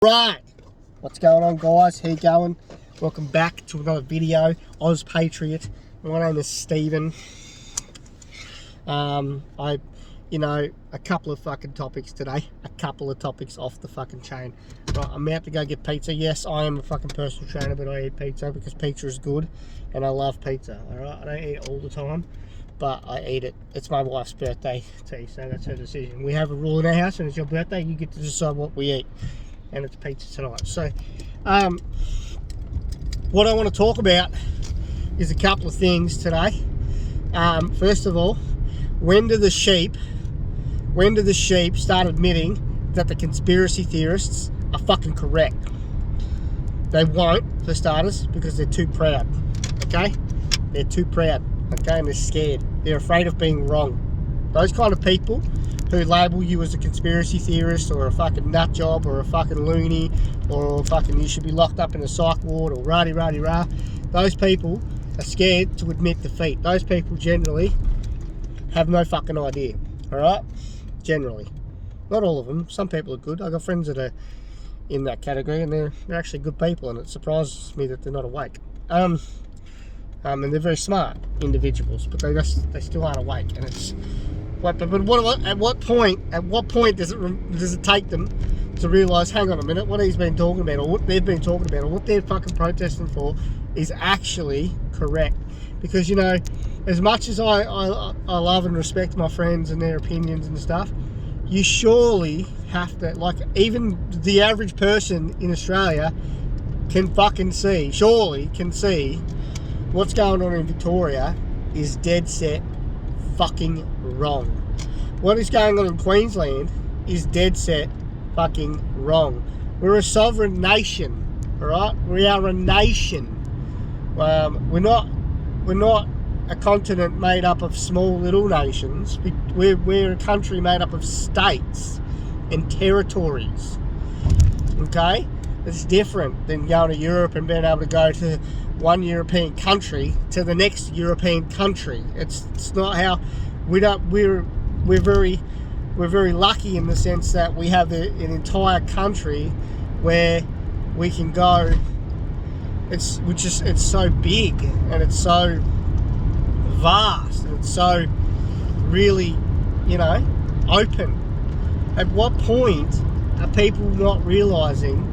Right, what's going on, guys? How you going? Welcome back to another video. Oz Patriot. My name is Stephen. A couple of fucking topics today. A couple of topics off the fucking chain. Right, I'm out to go get pizza. Yes, I am a fucking personal trainer, but I eat pizza because pizza is good, and I love pizza. All right, I don't eat it all the time, but I eat it. It's my wife's birthday too, so that's her decision. We have a rule in our house, and it's your birthday. You get to decide what we eat. And it's pizza tonight. So what I want to talk about is a couple of things today. First of all, when do the sheep start admitting that the conspiracy theorists are fucking correct? They won't, for starters, because they're too proud. Okay, they're too proud. Okay, and they're scared. They're afraid of being wrong. Those kind of people who label you as a conspiracy theorist or a fucking nut job or a fucking loony or fucking you should be locked up in a psych ward or rah-de-rah-de-rah, those people are scared to admit defeat. Those people generally have no fucking idea, alright? Generally. Not all of them. Some people are good. I've got friends that are in that category and they're actually good people, and it surprises me that they're not awake. And they're very smart individuals, but they still aren't awake, and it's... But at what point does it take them to realise, hang on a minute, what he's been talking about, or what they've been talking about, or what they're fucking protesting for is actually correct? Because, you know, as much as I love and respect my friends and their opinions and stuff, you surely have to, like, even the average person in Australia can fucking see, surely can see what's going on in Victoria is dead set fucking wrong. What is going on in Queensland is dead set fucking wrong. We're a sovereign nation, alright? We are a nation. We're not a continent made up of small little nations. We're a country made up of states and territories. Okay? It's different than going to Europe and being able to go to one European country to the next European country. It's not how we're very lucky in the sense that we have an entire country where we can go. It's so big and it's so vast and it's so really, you know, open. At what point are people not realising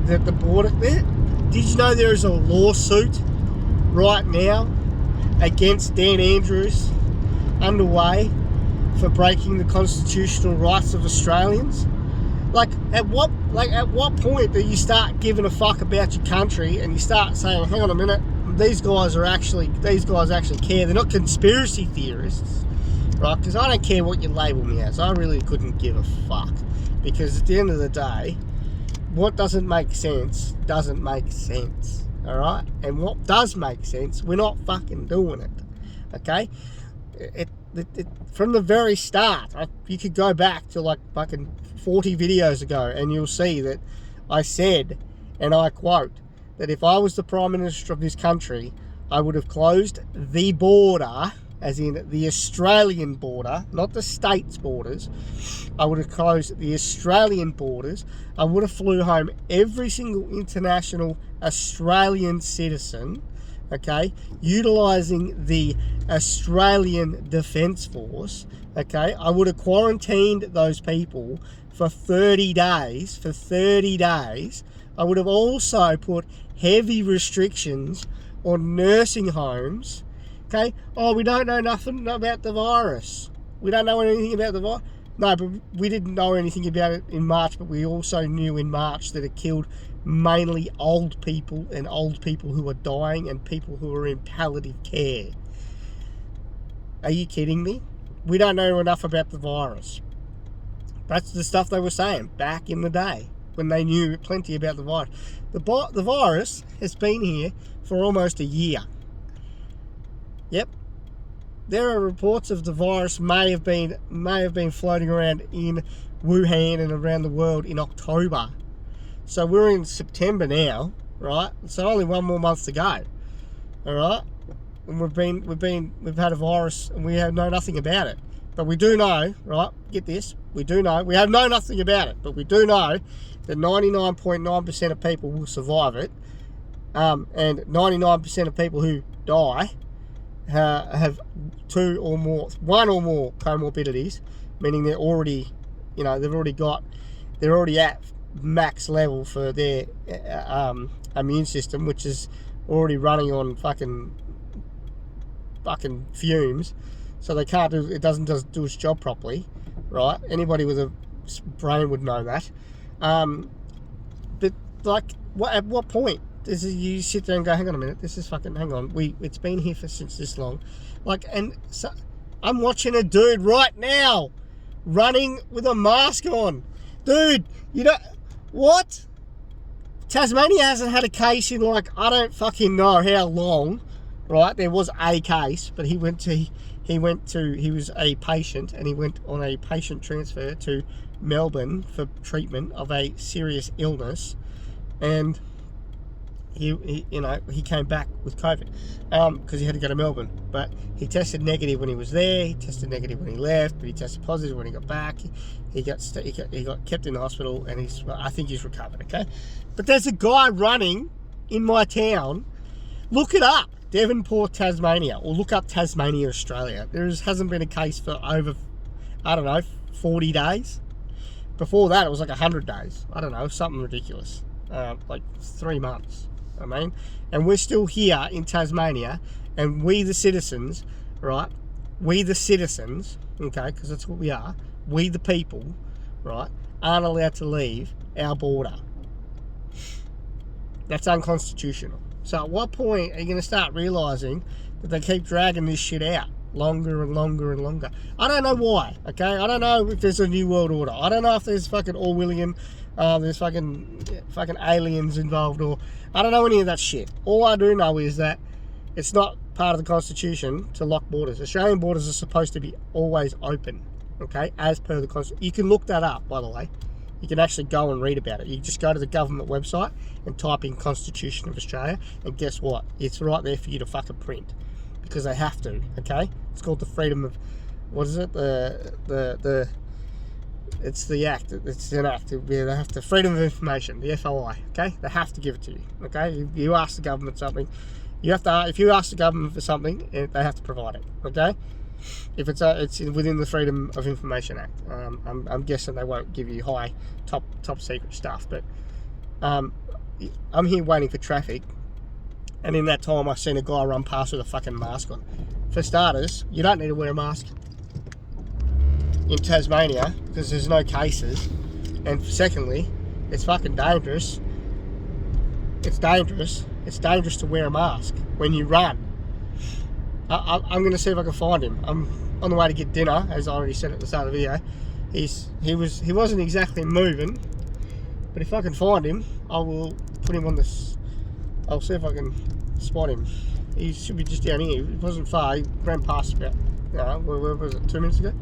that the border... Did you know there is a lawsuit right now against Dan Andrews underway for breaking the constitutional rights of Australians? At what point do you start giving a fuck about your country and you start saying, hang on a minute, these guys actually care. They're not conspiracy theorists, right? Because I don't care what you label me as. I really couldn't give a fuck, because at the end of the day, what doesn't make sense doesn't make sense, alright? And what does make sense, we're not fucking doing it, okay? From the very start, you could go back to like fucking 40 videos ago and you'll see that I said, and I quote, that if I was the Prime Minister of this country, I would have closed the border, as in the Australian border, not the states' borders. I would have closed the Australian borders. I would have flew home every single international Australian citizen, okay, utilising the Australian Defence Force, okay. I would have quarantined those people for 30 days. For 30 days. I would have also put heavy restrictions on nursing homes. Okay, oh, we don't know nothing about the virus. We don't know anything about the virus. No, but we didn't know anything about it in March, but we also knew in March that it killed mainly old people and old people who are dying and people who are in palliative care. Are you kidding me? We don't know enough about the virus. That's the stuff they were saying back in the day when they knew plenty about the virus. The virus has been here for almost a year. Yep, there are reports of the virus may have been floating around in Wuhan and around the world in October. So we're in September now, right? So only one more month to go. All right, and we've had a virus and we have know nothing about it. But we do know, right, get this, we do know, we have known nothing about it, but we do know that 99.9% of people will survive it, and 99% of people who die have one or more comorbidities, meaning they're already, they're already at max level for their immune system, which is already running on fucking fumes, so they can't do it. Doesn't do its job properly, right? Anybody with a brain would know that. But like, at what point does you sit there and go, hang on a minute, this is fucking, hang on, it's been here since this long, like, and so I'm watching a dude right now running with a mask on, dude. What? Tasmania hasn't had a case in, like, I don't fucking know how long, right? There was a case, but he was a patient, and he went on a patient transfer to Melbourne for treatment of a serious illness, and he came back with COVID because he had to go to Melbourne. But he tested negative when he was there. He tested negative when he left, but he tested positive when he got back. He got kept in the hospital, and I think he's recovered. Okay, but there's a guy running in my town. Look it up, Devonport, Tasmania, or look up Tasmania, Australia. Hasn't been a case for over, 40 days. Before that, it was like 100 days. I don't know, something ridiculous. Like 3 months. And we're still here in Tasmania, and we the citizens, right? We the citizens, okay, because that's what we are. We the people, right, aren't allowed to leave our border. That's unconstitutional. So at what point are you going to start realising that they keep dragging this shit out longer and longer and longer? I don't know why, okay? I don't know if there's a new world order. I don't know if there's fucking Orwellian, there's fucking aliens involved, or I don't know any of that shit. All I do know is that it's not part of the Constitution to lock borders. Australian borders are supposed to be always open, okay, as per the Constitution. You can look that up, by the way. You can actually go and read about it. You just go to the government website and type in Constitution of Australia, and guess what? It's right there for you to fucking print, because they have to, okay? It's called the freedom of, what is it? It's the act. It's an act. They have to, freedom of information, the FOI, okay? They have to give it to you, okay? You ask the government something, if you ask the government for something, they have to provide it, okay? If it's within the Freedom of Information Act. I'm guessing they won't give you top secret stuff, but I'm here waiting for traffic, and in that time I've seen a guy run past with a fucking mask on. For starters, you don't need to wear a mask in Tasmania because there's no cases, and secondly, it's fucking dangerous. It's dangerous to wear a mask when you run. I'm going to see if I can find him. I'm on the way to get dinner, as I already said at the start of the video. He wasn't exactly moving, but if I can find him, I will put him on this. I'll see if I can spot him. He should be just down here. He wasn't far. He ran past about, where was it, 2 minutes ago?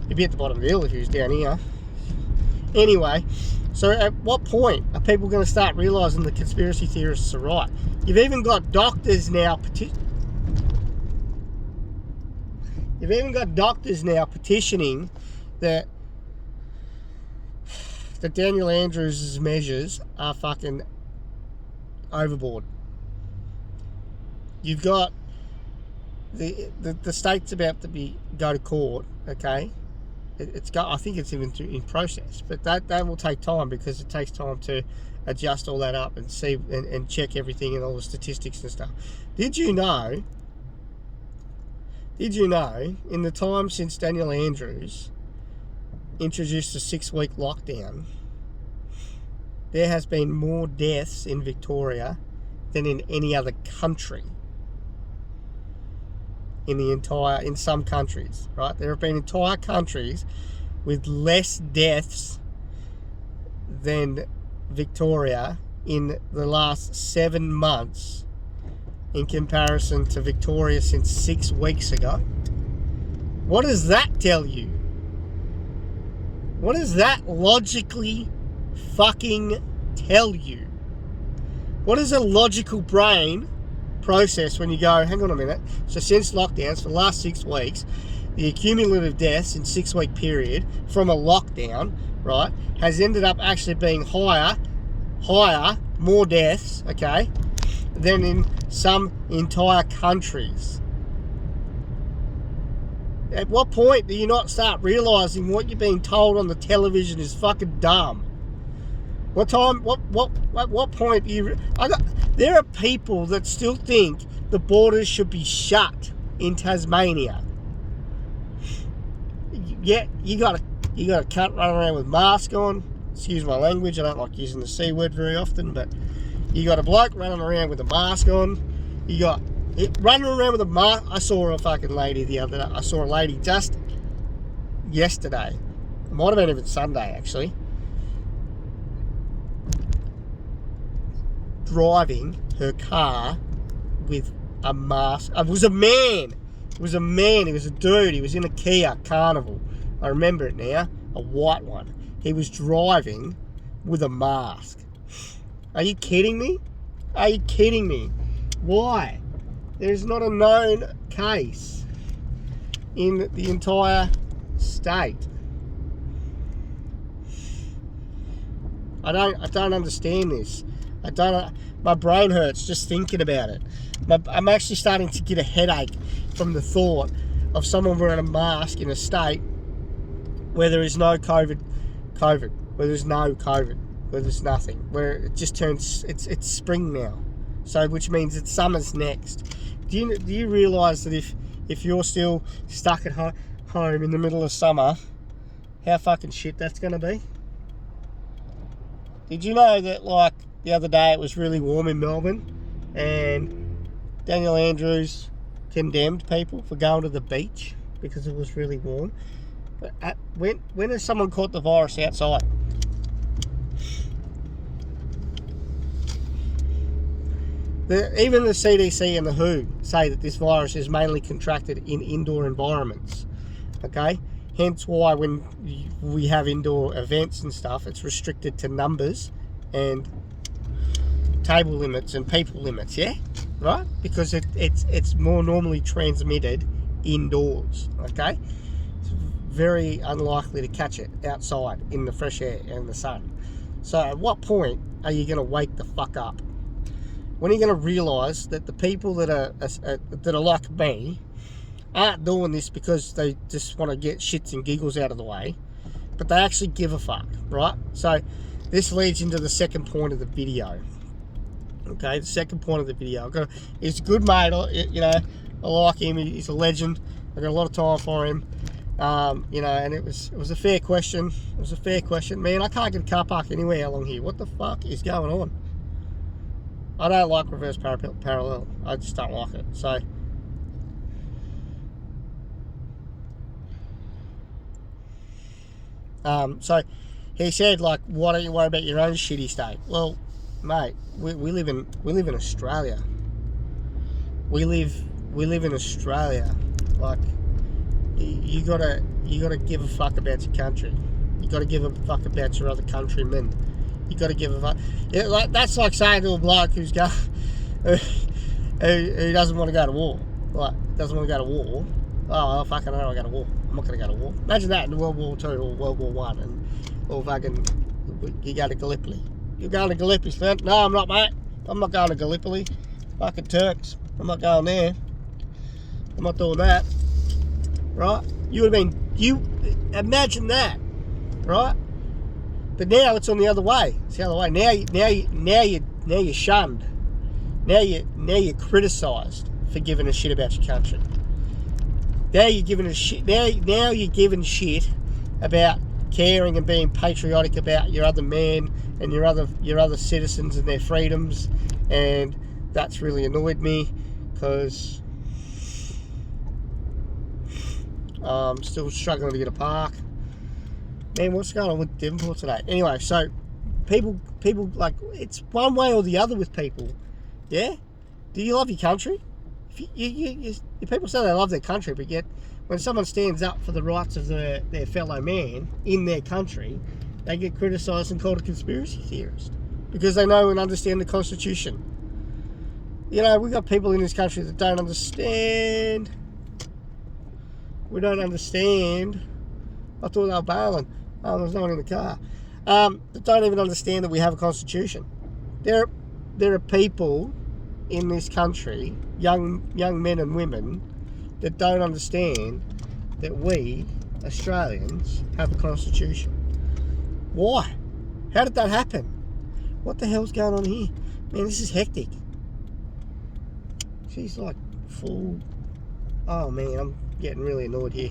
He'd be at the bottom of the hill if he was down here. Anyway, so at what point are people going to start realising the conspiracy theorists are right? You've even got doctors now petitioning that Daniel Andrews' measures are fucking overboard. You've got the state's about to go to court, okay? I think it's even in process, but that will take time, because it takes time to adjust all that up and see and check everything and all the statistics and stuff. Did you know in the time since Daniel Andrews introduced a 6-week lockdown, there has been more deaths in Victoria than in any other country in some countries, right? There have been entire countries with less deaths than Victoria in the last 7 months in comparison to Victoria since 6 weeks ago. What does that tell you? What does that logically fucking tell you? What does a logical brain process when you go, hang on a minute. So since lockdowns for the last 6 weeks, the cumulative deaths in 6-week period from a lockdown, right, has ended up actually being higher, more deaths, okay, than in some entire countries. At what point do you not start realising what you're being told on the television is fucking dumb? What point do you... there are people that still think the borders should be shut in Tasmania. Yeah, you got a cunt running around with mask on. Excuse my language, I don't like using the C word very often, but you got a bloke running around with a mask on. You got it running around with a mask. I saw a fucking lady the other day. I saw a lady just yesterday. It might have been even Sunday, actually. Driving her car with a mask. It was a man. It was a man. He was a dude. He was in a Kia Carnival. I remember it now. A white one. He was driving with a mask. Are you kidding me? Are you kidding me? Why? There's not a known case in the entire state. I don't understand this. My brain hurts just thinking about it. I'm actually starting to get a headache from the thought of someone wearing a mask in a state where there is no COVID, where there's no COVID, where there's nothing, where it just turns, it's spring now, so which means it's summer's next. Do you realise that if you're still stuck at home in the middle of summer, how fucking shit that's going to be? Did you know that, like, the other day it was really warm in Melbourne and Daniel Andrews condemned people for going to the beach because it was really warm? But when has someone caught the virus outside? Even the CDC and the WHO say that this virus is mainly contracted in indoor environments, okay? Hence why when we have indoor events and stuff, it's restricted to numbers and table limits and people limits, yeah? Right? Because it's more normally transmitted indoors, okay? It's very unlikely to catch it outside in the fresh air and the sun. So at what point are you going to wake the fuck up? When are you going to realise that the people that are like me aren't doing this because they just want to get shits and giggles out of the way, but they actually give a fuck, right? So this leads into the second point of the video. Okay, the second point of the video. He's a good mate, you know, I like him, he's a legend, I got a lot of time for him, you know, and it was a fair question. It was a fair question. Man, I can't get a car park anywhere along here. What the fuck is going on? I don't like reverse parallel. I just don't like it. So he said, like, why don't you worry about your own shitty state? Well, mate, we live in Australia. We live in Australia. Like, you gotta give a fuck about your country. You gotta give a fuck about your other countrymen. You got to give a fuck. Yeah, like, that's like saying to a bloke who doesn't want to go to war. Like, doesn't want to go to war. Oh, fucking hell, I go to war. I'm not going to go to war. Imagine that in World War II or World War I, or fucking, you go to Gallipoli. You're going to Gallipoli, son? No, I'm not, mate. I'm not going to Gallipoli. Fucking Turks. I'm not going there. I'm not doing that. Right? Imagine that. Right? But now it's on the other way. It's the other way. Now you're shunned. Now you're criticised for giving a shit about your country. Now you're giving a shit. Now you're giving shit about caring and being patriotic about your other men and your other citizens and their freedoms, and that's really annoyed me because I'm still struggling to get a park. Man, what's going on with Devonport today? Anyway, so people like, it's one way or the other with people. Yeah? Do you love your country? If people say they love their country, but yet when someone stands up for the rights of their fellow man in their country, they get criticised and called a conspiracy theorist because they know and understand the Constitution. You know, we've got people in this country that don't understand. We don't understand. I thought they were bailing. Oh, there's no one in the car. That don't even understand that we have a constitution. There are people in this country, young men and women, that don't understand that we, Australians, have a constitution. Why? How did that happen? What the hell's going on here? Man, this is hectic. She's like full... Oh man, I'm getting really annoyed here.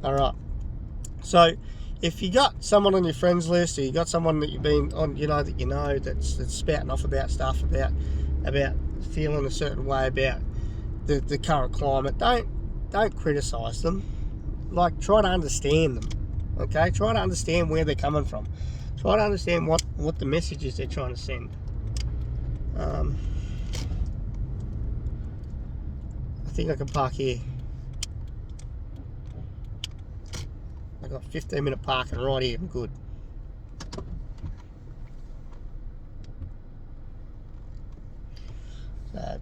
Alright. So, if you got someone on your friends list, or you got someone that you've been on, that's spouting off about stuff, about feeling a certain way about the current climate, don't criticise them. Like, try to understand them. Okay? Try to understand where they're coming from. Try to understand what the message is they're trying to send. I think I can park here. I got 15-minute parking right here. I'm good.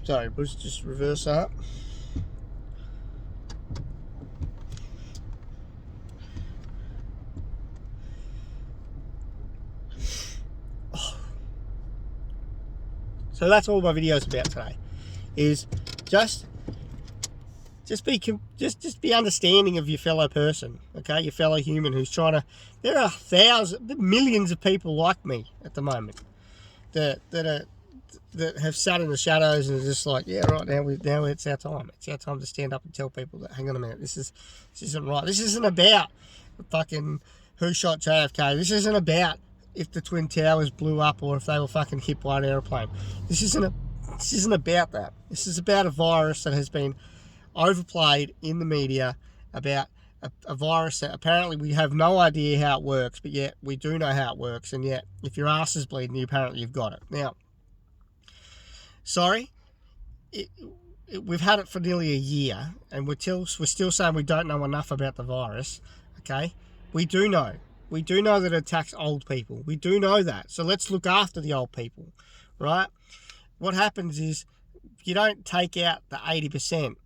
Sorry, let's just reverse up. So that's all my video's about today. Is just be understanding of your fellow person, okay? Your fellow human who's trying to... There are millions of people like me at the moment that have sat in the shadows and are just like, yeah, right, now it's our time. It's our time to stand up and tell people that, hang on a minute, this isn't right. This isn't about fucking who shot JFK. This isn't about if the Twin Towers blew up or if they were fucking hit by an aeroplane. This isn't about that. This is about a virus that has been overplayed in the media, about a virus that apparently we have no idea how it works, but yet we do know how it works, and yet if your ass is bleeding, apparently you've got it. Now, sorry, we've had it for nearly a year, and we're still saying we don't know enough about the virus, okay? We do know that it attacks old people. We do know that, so let's look after the old people, right? What happens is you don't take out the 80%.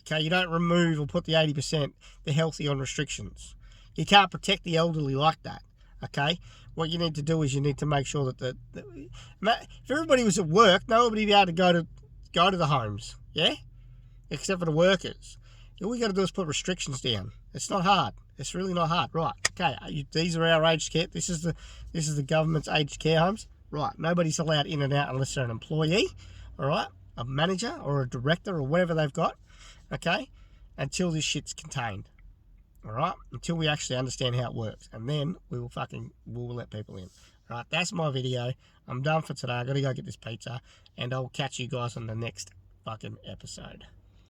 Okay, you don't remove or put the 80%, the healthy on restrictions. You can't protect the elderly like that, okay? What you need to do is you need to make sure that if everybody was at work, nobody would be able to go to the homes, yeah? Except for the workers. All we got to do is put restrictions down. It's not hard. It's really not hard. Right, okay, these are our aged care. This is the government's aged care homes. Right, nobody's allowed in and out unless they're an employee, all right? A manager or a director or whatever they've got. Okay, until this shit's contained, all right, until we actually understand how it works, and then we'll let people in. All right, that's my video. I'm done for today. I gotta go get this pizza, and I'll catch you guys on the next fucking episode.